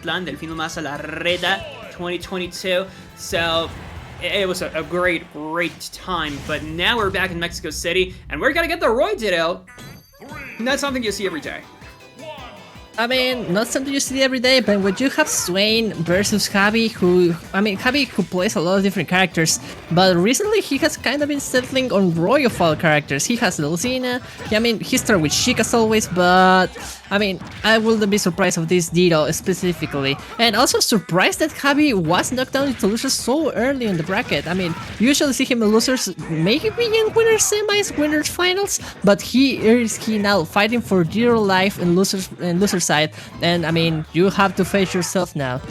Mazatlán, Delfino Maza La Reta 2022. So it was a great time. But now we're back in Mexico City, and we're gonna get the Roy Ditto. And that's something you see every day. I mean, not something you see every day, but when you have Swain versus Javi, Javi who plays a lot of different characters, but recently he has kind of been settling on Royofall characters. He has Lucina, he started with Chic as always, but I wouldn't be surprised of this Ditto specifically. And also surprised that Javi was knocked down into losers so early in the bracket. Usually see him in losers, maybe in winners semis, winners finals, but here is he now fighting for dear life in loser side, and you have to face yourself now.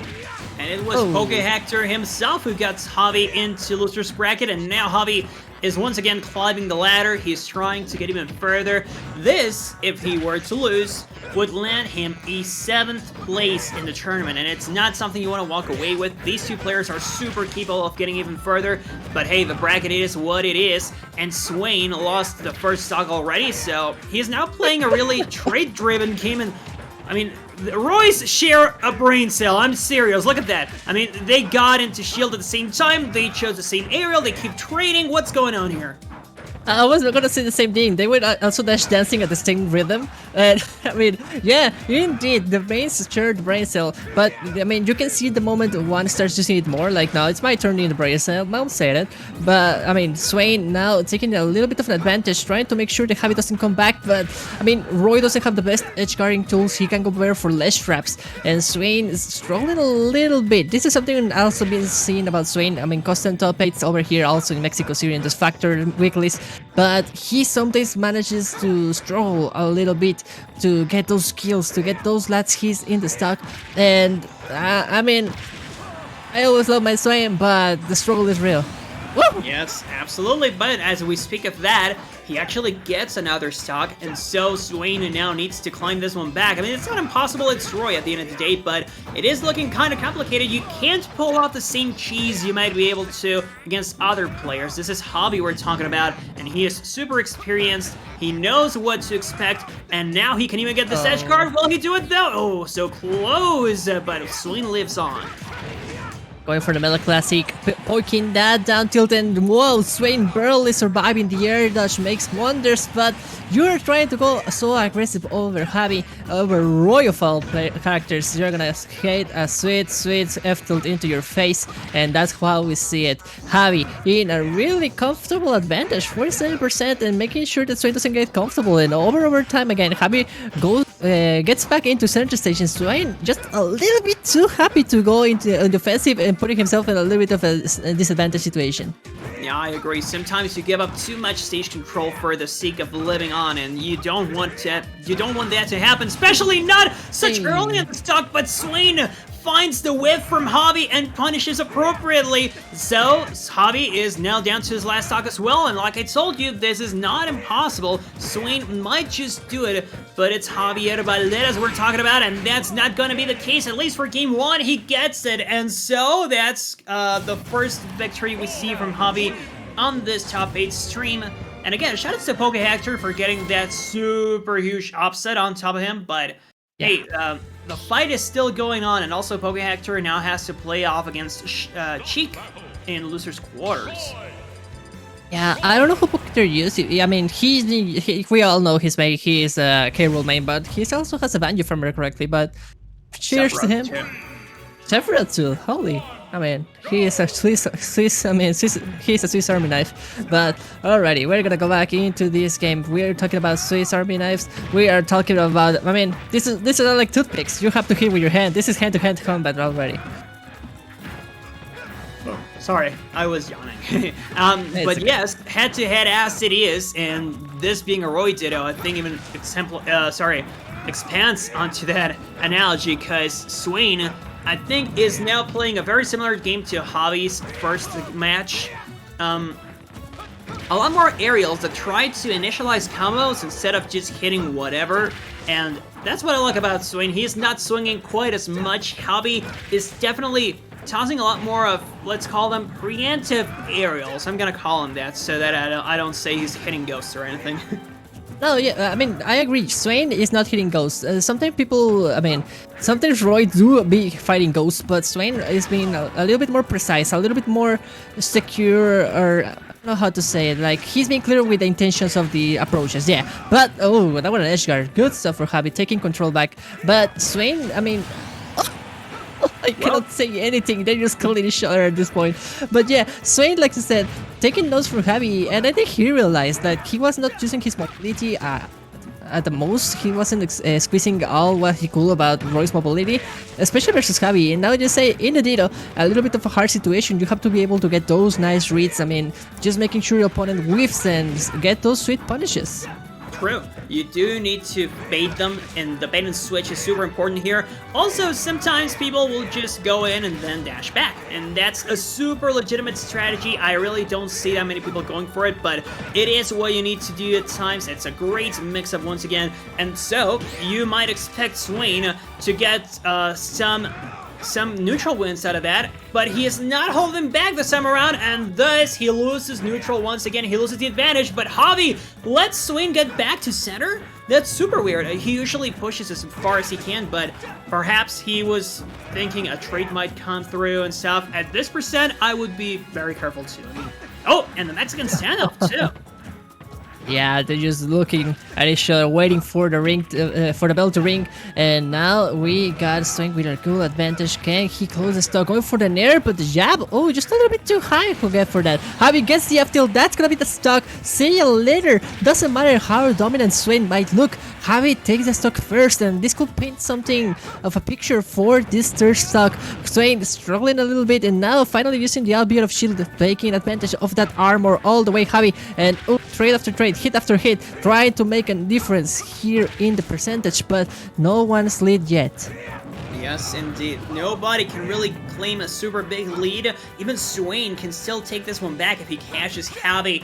And it was Poke Hector himself who got Javi into loser's bracket, and now Javi is once again climbing the ladder. He's trying to get even further. This, if he were to lose, would land him a 7th place in the tournament, and it's not something you want to walk away with. These two players are super capable of getting even further, but hey, the bracket is what it is, and Swain lost the first stock already, so he's now playing a really trade-driven game, and the Roy's share a brain cell. I'm serious. Look at that. They got into shield at the same time. They chose the same aerial. They keep trading. What's going on here? I was gonna say the same thing. They were also dash dancing at the same rhythm, and yeah, indeed, the brains shared brain cell. But you can see the moment one starts using it more. Like now, it's my turn in the brain cell. I'll say that. But Swain now taking a little bit of an advantage, trying to make sure the Javi doesn't come back. But Roy doesn't have the best edge guarding tools. He can go there for less traps, and Swain is struggling a little bit. This is something also been seen about Swain. Constant top 8s over here, also in Mexico City, in this factor weeklies. But he sometimes manages to struggle a little bit to get those kills, to get those last hits in the stock. And I always love my Swain, but the struggle is real. Woo! Yes, absolutely. But as we speak of that, he actually gets another stock, and so Swain now needs to climb this one back. It's not impossible, it's Roy at the end of the day, but it is looking kind of complicated. You can't pull off the same cheese you might be able to against other players. This is Javi we're talking about, and he is super experienced. He knows what to expect, and now he can even get this edge guard. Will he do it though? Oh, so close, but Swain lives on. Going for the Mela Classic, poking that down tilt, and whoa, Swain barely surviving the air dodge, makes wonders, but you're trying to go so aggressive over Javi, over Royofall characters. You're gonna hit a sweet F tilt into your face, and that's how we see it. Javi in a really comfortable advantage, 47%, and making sure that Swain doesn't get comfortable, and over time again, Javi gets back into center station. Swain just a little bit too happy to go into the offensive and putting himself in a little bit of a disadvantage situation. Yeah, I agree. Sometimes you give up too much stage control for the sake of living on, and you don't want that to happen, especially not such early in the stock. But Swain finds the whiff from Javi and punishes appropriately. So Javi is now down to his last stock as well, and like I told you, this is not impossible. Swain might just do it, but it's Javier Valdez we're talking about, and that's not going to be the case, at least for game 1. He gets it, and so that's the first victory we see from Javi on this top 8 stream. And again, shout out to Poke Hector for getting that super huge upset on top of him, but hey, the fight is still going on, and also Poke Hector now has to play off against Cheek in loser's quarters. Yeah, I don't know who Poke Hector used. We all know he is a K-Rool main, but he also has a Banjo, if I remember correctly, but cheers to him. Sephiroth too, holy. He is a Swiss he's a Swiss Army knife. But alrighty, we're gonna go back into this game. We're talking about Swiss Army knives. We are talking about, this is not like toothpicks. You have to hit with your hand. This is hand-to-hand combat already. Oh, sorry, I was yawning. But okay. Yes, head-to-head as it is, and this being a Roy Ditto, I think even expands onto that analogy, because Swain, I think, is now playing a very similar game to Javi's first match. A lot more aerials that try to initialize combos instead of just hitting whatever, and that's what I like about Swain. He's not swinging quite as much. Javi is definitely tossing a lot more of, let's call them, preemptive aerials. I'm gonna call him that so that I don't say he's hitting ghosts or anything. No, yeah, I mean, I agree. Swain is not hitting ghosts. Sometimes people, I mean, sometimes Roy do be fighting ghosts, but Swain is being a little bit more precise, a little bit more secure, or I don't know how to say it. Like, he's being clear with the intentions of the approaches, yeah. But, oh, that was an edge guard. Good stuff for Javi, taking control back. But Swain, I mean, I cannot say anything. They're just killing each other at this point. But yeah, Swain, like I said, taking notes from Javi, and I think he realized that he was not using his mobility at the most. He wasn't squeezing all what he could about Roy's mobility, especially versus Javi. And now just say, in the Ditto, a little bit of a hard situation. You have to be able to get those nice reads. I mean, just making sure your opponent whiffs and get those sweet punishes. True. You do need to bait them, and the bait and switch is super important here. Also, sometimes people will just go in and then dash back, and that's a super legitimate strategy. I really don't see that many people going for it, but it is what you need to do at times. It's a great mix-up once again, and so you might expect Swain to get some neutral wins out of that, but he is not holding back this time around, and thus he loses neutral once again. He loses the advantage, but Javi lets Swain get back to center? That's super weird. He usually pushes as far as he can, but perhaps he was thinking a trade might come through and stuff. At this percent, I would be very careful too. Oh, and the Mexican standoff too. Yeah, they're just looking at each other, waiting for the ring, for the bell to ring, and now we got Swain with a cool advantage. Can he close the stock? Going for the nair, but the jab, oh, just a little bit too high. Who get for that? Javi gets the up tilt. That's gonna be the stock. See you later. Doesn't matter how dominant Swain might look. Javi takes the stock first, and this could paint something of a picture for this third stock. Swain struggling a little bit, and now finally using the albeit of shield, taking advantage of that armor all the way. Javi, and oh, trade after trade, hit after hit, trying to make a difference here in the percentage, but no one's lead yet. Yes, indeed. Nobody can really claim a super big lead. Even Swain can still take this one back if he catches Javi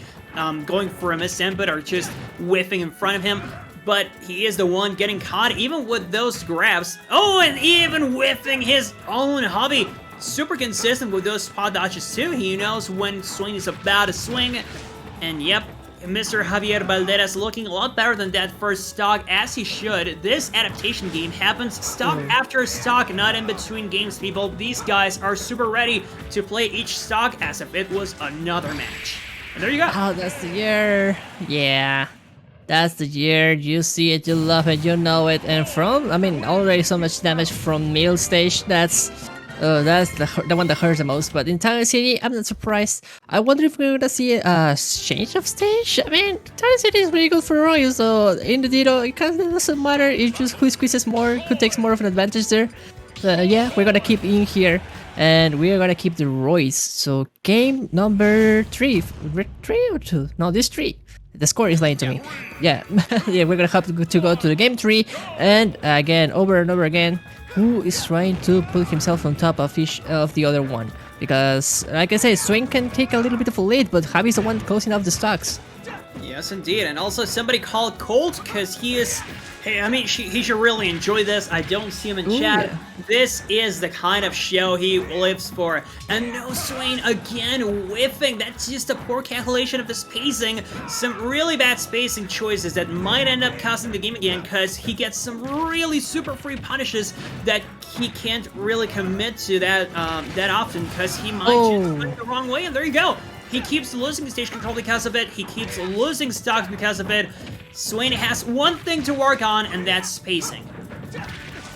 going for a miss input or just whiffing in front of him. But he is the one getting caught, even with those grabs. Oh, and even whiffing his own Javi. Super consistent with those spot dodges too. He knows when Swain is about to swing. And yep, Mr. Javier Valderas looking a lot better than that first stock, as he should. This adaptation game happens stock after stock, not in between games, people. These guys are super ready to play each stock as if it was another match. And there you go. Oh, that's the year. Yeah. That's the year. You see it, you love it, you know it. And from, I mean, already so much damage from middle stage. That's the one that hurts the most. But in Town City, I'm not surprised. I wonder if we're gonna see a change of stage. I mean, Town City is really good for Roy, so in the Ditto, it kind of doesn't matter. It just who squeezes more, who takes more of an advantage there. Yeah, we're gonna keep in here, and we're gonna keep the Roy's. So game number 3, 3 or 2? No, this 3. The score is lying to me. Yeah, yeah, we're gonna have to go to the game 3, and again, over and over again, who is trying to put himself on top of the other one? Because, like I said, Swain can take a little bit of a lead, but Javi's the one closing off the stocks. Yes, indeed, and also somebody called Colt, because he is... Hey, I mean, he should really enjoy this. I don't see him in chat. Yeah. This is the kind of show he lives for. And no, Swain again whiffing. That's just a poor calculation of the spacing. Some really bad spacing choices that might end up costing the game again, because he gets some really super free punishes that he can't really commit to that often, because he might just put it the wrong way, and there you go. He keeps losing stage control because of it. He keeps losing stocks because of it. Swain has one thing to work on, and that's spacing.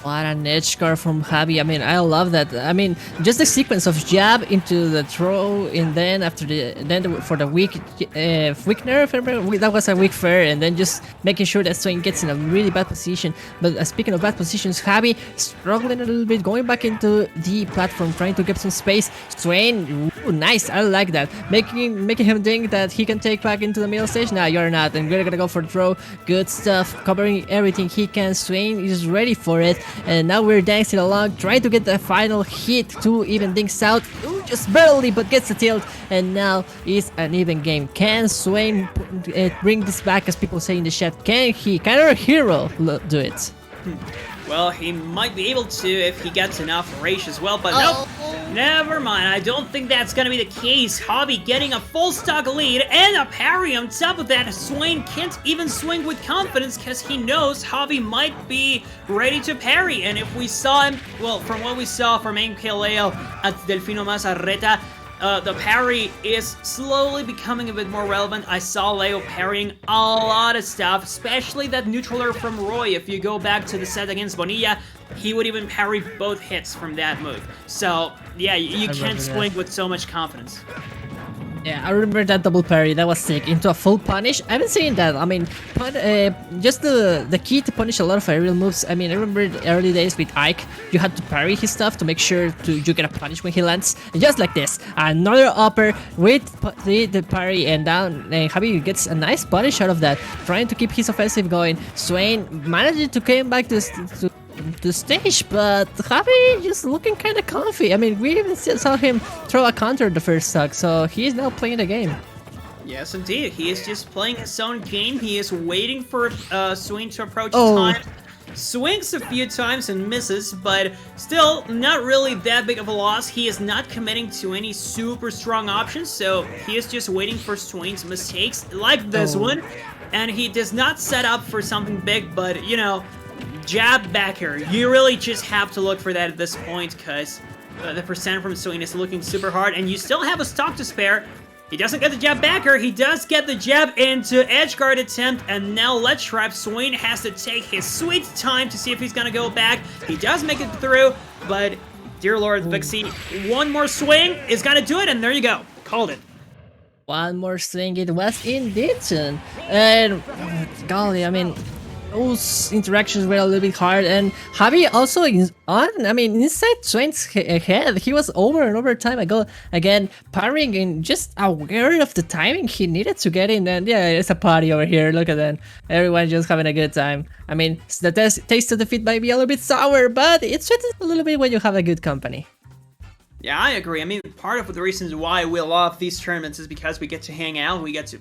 What an edge guard from Javi. I mean, I love that. I mean, just the sequence of jab into the throw, and then after for the weak nerf, remember? That was a weak fair, and then just making sure that Swain gets in a really bad position. But speaking of bad positions, Javi struggling a little bit, going back into the platform, trying to get some space. Swain, ooh, nice. I like that. Making him think that he can take back into the middle stage. Nah, you're not. And we're gonna go for the throw. Good stuff. Covering everything he can. Swain is ready for it. And now we're dancing along, trying to get the final hit to even things out. Ooh, just barely, but gets the tilt. And now it's an even game. Can Swain bring this back, as people say in the chat? Can he, can our hero do it? Well, he might be able to if he gets enough rage as well, but nope. Never mind, I don't think that's gonna be the case. Javi getting a full stock lead and a parry on top of that. Swain can't even swing with confidence because he knows Javi might be ready to parry. And if we saw him, well, from what we saw from MKLeo at Delfino Mazarreta, the parry is slowly becoming a bit more relevant. I saw Leo parrying a lot of stuff, especially that neutral from Roy. If you go back to the set against Bonilla, he would even parry both hits from that move. So, yeah, you can't swing with so much confidence. Yeah, I remember that double parry. That was sick. Into a full punish. I haven't seen that. I mean, just the key to punish a lot of aerial moves. I mean, I remember the early days with Ike. You had to parry his stuff to make sure you get a punish when he lands. And just like this, another upper with the parry and down. And Javi gets a nice punish out of that, trying to keep his offensive going. Swain managed to come back to the stage, but Javi just looking kind of comfy. I mean, we even saw him throw a counter the first stock, so he's now playing the game. Yes, indeed. He is just playing his own game. He is waiting for Swain to approach time. Swings a few times and misses, but still not really that big of a loss. He is not committing to any super strong options, so he is just waiting for Swain's mistakes like this one. And he does not set up for something big, but, you know, jab backer. You really just have to look for that at this point because the percent from Swain is looking super hard, and you still have a stock to spare. He doesn't get the jab backer. He does get the jab into edge guard attempt, and now let's trap. Swain has to take his sweet time to see if he's gonna go back. He does make it through, but dear Lord, Vixie, one more swing is gonna do it, and there you go. Called it. One more swing, it was indeed. And golly, I mean, those interactions were a little bit hard, and Javi also is on. I mean, inside Swain's head, he was over and over time ago again parrying and just aware of the timing he needed to get in. And yeah, it's a party over here. Look at that, everyone just having a good time. I mean, the taste of defeat might be a little bit sour, but it's sweetens a little bit when you have a good company. Yeah, I agree. I mean, part of the reasons why we love these tournaments is because we get to hang out, we get to